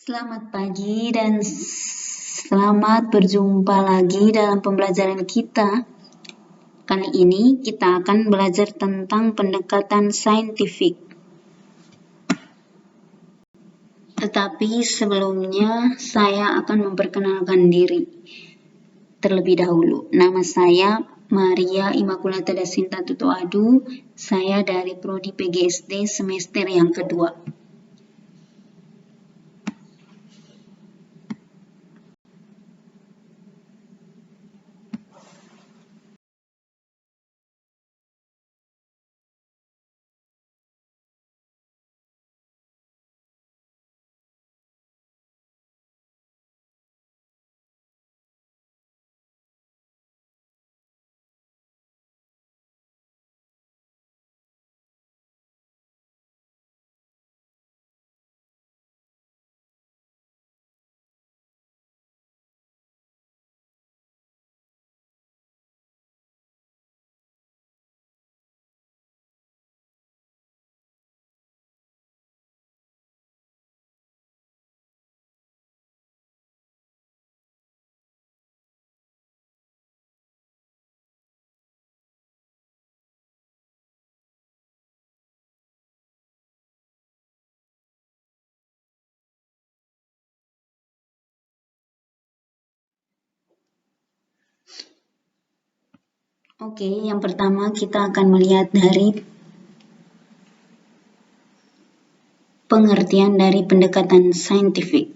Selamat pagi dan selamat berjumpa lagi dalam pembelajaran kita. Kali ini kita akan belajar tentang pendekatan saintifik. Tetapi sebelumnya saya akan memperkenalkan diri terlebih dahulu. Nama saya Maria Immaculata Dasinta Tutoadu. Saya dari Prodi PGSD semester yang kedua. Oke, yang pertama kita akan melihat dari pengertian dari pendekatan saintifik.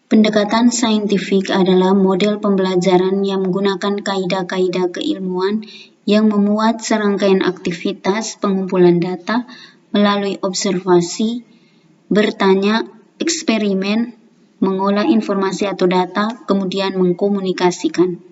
Pendekatan saintifik adalah model pembelajaran yang menggunakan kaidah-kaidah keilmuan yang memuat serangkaian aktivitas pengumpulan data melalui observasi, bertanya, eksperimen, mengolah informasi atau data, kemudian mengkomunikasikan.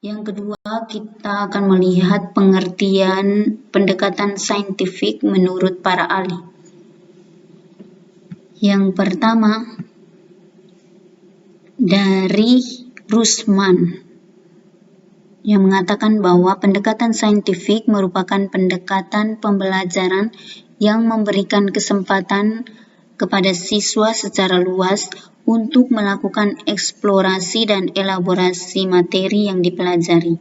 Yang kedua, kita akan melihat pengertian pendekatan saintifik menurut para ahli. Yang pertama, dari Rusman, yang mengatakan bahwa pendekatan saintifik merupakan pendekatan pembelajaran yang memberikan kesempatan kepada siswa secara luas untuk melakukan eksplorasi dan elaborasi materi yang dipelajari.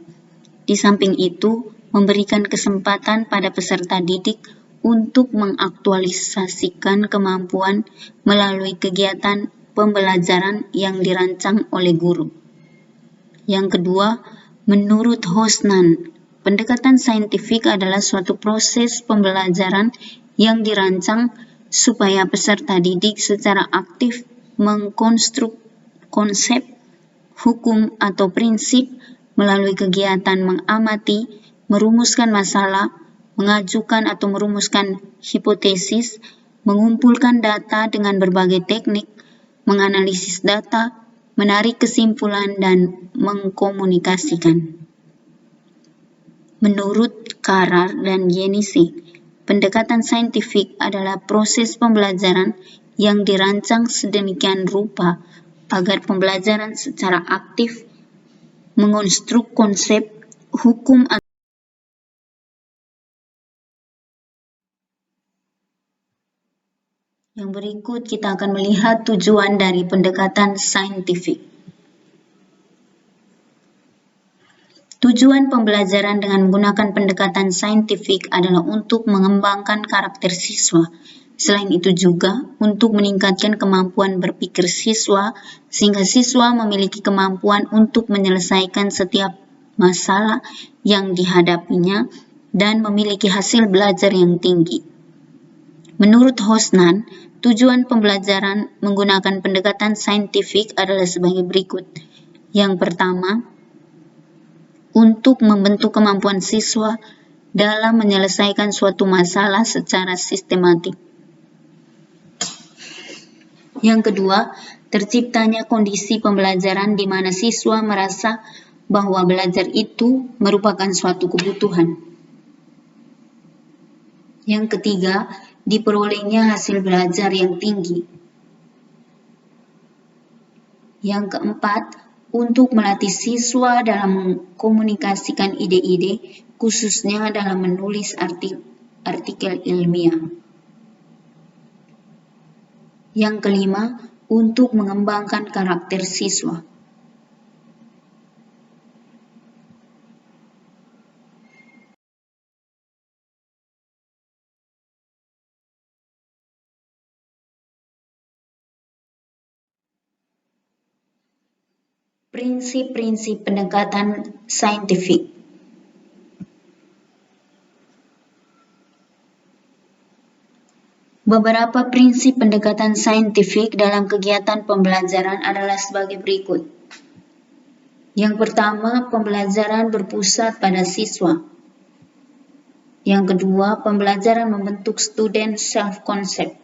Di samping itu, memberikan kesempatan pada peserta didik untuk mengaktualisasikan kemampuan melalui kegiatan pembelajaran yang dirancang oleh guru. Yang kedua, menurut Hosnan, pendekatan saintifik adalah suatu proses pembelajaran yang dirancang supaya peserta didik secara aktif mengkonstruk konsep, hukum, atau prinsip melalui kegiatan mengamati, merumuskan masalah, mengajukan atau merumuskan hipotesis, mengumpulkan data dengan berbagai teknik, menganalisis data, menarik kesimpulan, dan mengkomunikasikan. Menurut Carrar dan Yenisey, pendekatan saintifik adalah proses pembelajaran yang dirancang sedemikian rupa agar pembelajaran secara aktif mengonstruk konsep, hukum, atau yang berikut kita akan melihat tujuan dari pendekatan saintifik. Tujuan pembelajaran dengan menggunakan pendekatan saintifik adalah untuk mengembangkan karakter siswa. Selain itu juga untuk meningkatkan kemampuan berpikir siswa sehingga siswa memiliki kemampuan untuk menyelesaikan setiap masalah yang dihadapinya dan memiliki hasil belajar yang tinggi. Menurut Hosnan, tujuan pembelajaran menggunakan pendekatan saintifik adalah sebagai berikut. Yang pertama, untuk membentuk kemampuan siswa dalam menyelesaikan suatu masalah secara sistematik. Yang kedua, terciptanya kondisi pembelajaran di mana siswa merasa bahwa belajar itu merupakan suatu kebutuhan. Yang ketiga, diperolehnya hasil belajar yang tinggi. Yang keempat, untuk melatih siswa dalam mengkomunikasikan ide-ide, khususnya dalam menulis artikel ilmiah. Yang kelima, untuk mengembangkan karakter siswa. Prinsip-prinsip pendekatan saintifik. Beberapa prinsip pendekatan saintifik dalam kegiatan pembelajaran adalah sebagai berikut. Yang pertama, pembelajaran berpusat pada siswa. Yang kedua, pembelajaran membentuk student self-concept.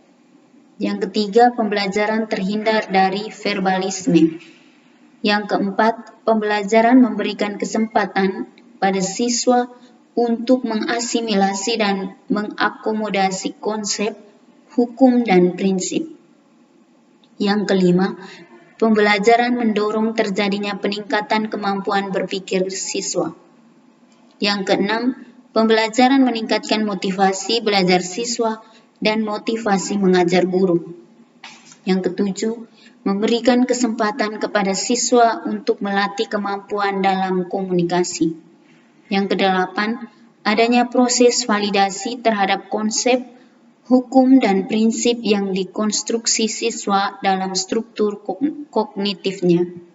Yang ketiga, pembelajaran terhindar dari verbalisme. Yang keempat, pembelajaran memberikan kesempatan pada siswa untuk mengasimilasi dan mengakomodasi konsep, hukum, dan prinsip. Yang kelima, pembelajaran mendorong terjadinya peningkatan kemampuan berpikir siswa. Yang keenam, pembelajaran meningkatkan motivasi belajar siswa dan motivasi mengajar guru. Yang ketujuh, memberikan kesempatan kepada siswa untuk melatih kemampuan dalam komunikasi. Yang kedelapan, adanya proses validasi terhadap konsep, hukum, dan prinsip yang dikonstruksi siswa dalam struktur kognitifnya.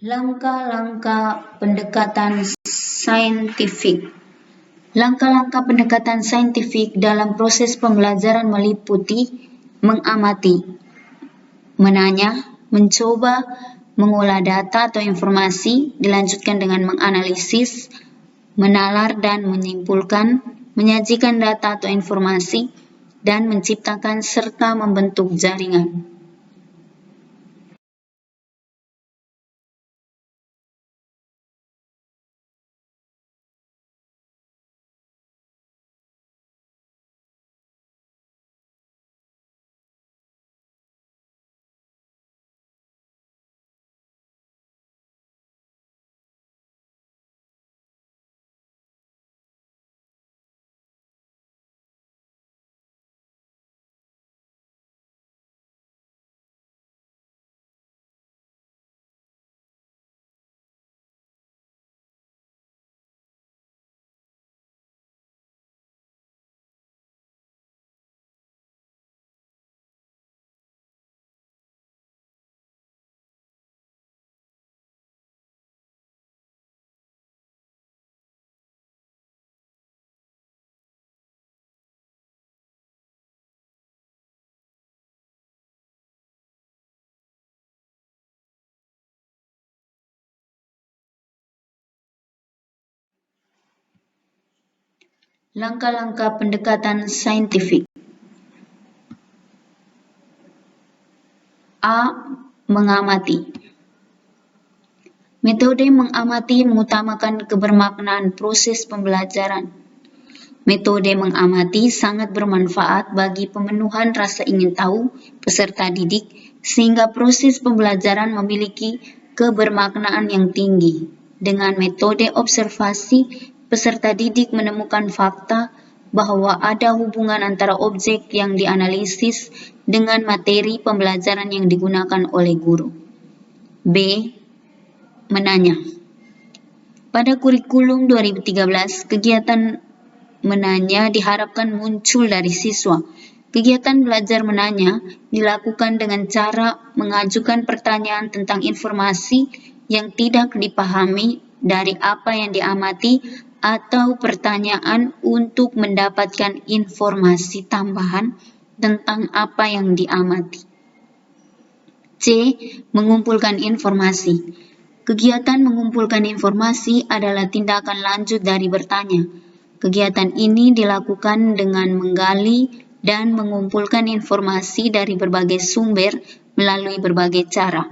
Langkah-langkah pendekatan saintifik. Langkah-langkah pendekatan saintifik dalam proses pembelajaran meliputi mengamati, menanya, mencoba, mengolah data atau informasi, dilanjutkan dengan menganalisis, menalar dan menyimpulkan, menyajikan data atau informasi, dan menciptakan serta membentuk jaringan. Langkah-langkah pendekatan saintifik. A. Mengamati. Metode mengamati mengutamakan kebermaknaan proses pembelajaran. Metode mengamati sangat bermanfaat bagi pemenuhan rasa ingin tahu peserta didik sehingga proses pembelajaran memiliki kebermaknaan yang tinggi. Dengan metode observasi, peserta didik menemukan fakta bahwa ada hubungan antara objek yang dianalisis dengan materi pembelajaran yang digunakan oleh guru. B. Menanya. Pada kurikulum 2013, kegiatan menanya diharapkan muncul dari siswa. Kegiatan belajar menanya dilakukan dengan cara mengajukan pertanyaan tentang informasi yang tidak dipahami dari apa yang diamati atau pertanyaan untuk mendapatkan informasi tambahan tentang apa yang diamati. C. Mengumpulkan informasi. Kegiatan mengumpulkan informasi adalah tindakan lanjut dari bertanya. Kegiatan ini dilakukan dengan menggali dan mengumpulkan informasi dari berbagai sumber melalui berbagai cara.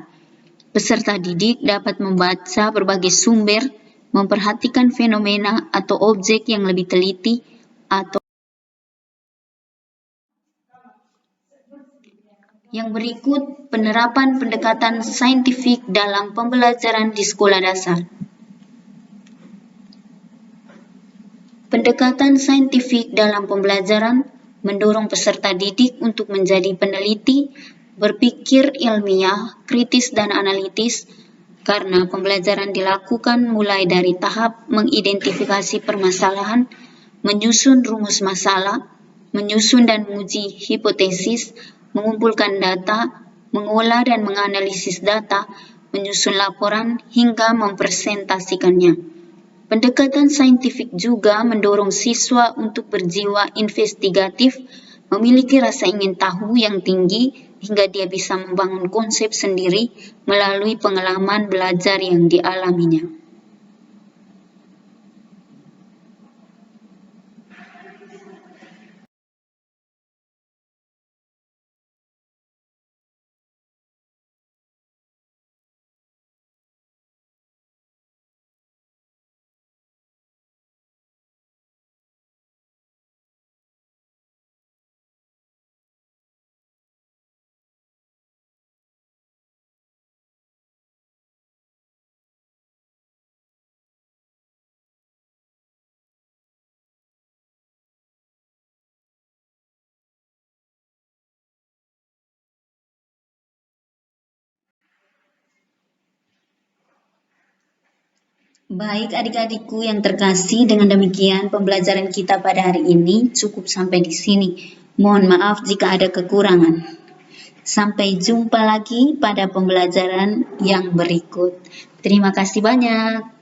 Peserta didik dapat membaca berbagai sumber, memperhatikan fenomena atau objek yang lebih teliti, atau yang berikut penerapan pendekatan saintifik dalam pembelajaran di sekolah dasar. Pendekatan saintifik dalam pembelajaran mendorong peserta didik untuk menjadi peneliti, berpikir ilmiah, kritis dan analitis, karena pembelajaran dilakukan mulai dari tahap mengidentifikasi permasalahan, menyusun rumus masalah, menyusun dan menguji hipotesis, mengumpulkan data, mengolah dan menganalisis data, menyusun laporan, hingga mempresentasikannya. Pendekatan saintifik juga mendorong siswa untuk berjiwa investigatif, memiliki rasa ingin tahu yang tinggi, hingga dia bisa membangun konsep sendiri melalui pengalaman belajar yang dialaminya. Baik adik-adikku yang terkasih, dengan demikian pembelajaran kita pada hari ini cukup sampai di sini. Mohon maaf jika ada kekurangan. Sampai jumpa lagi pada pembelajaran yang berikut. Terima kasih banyak.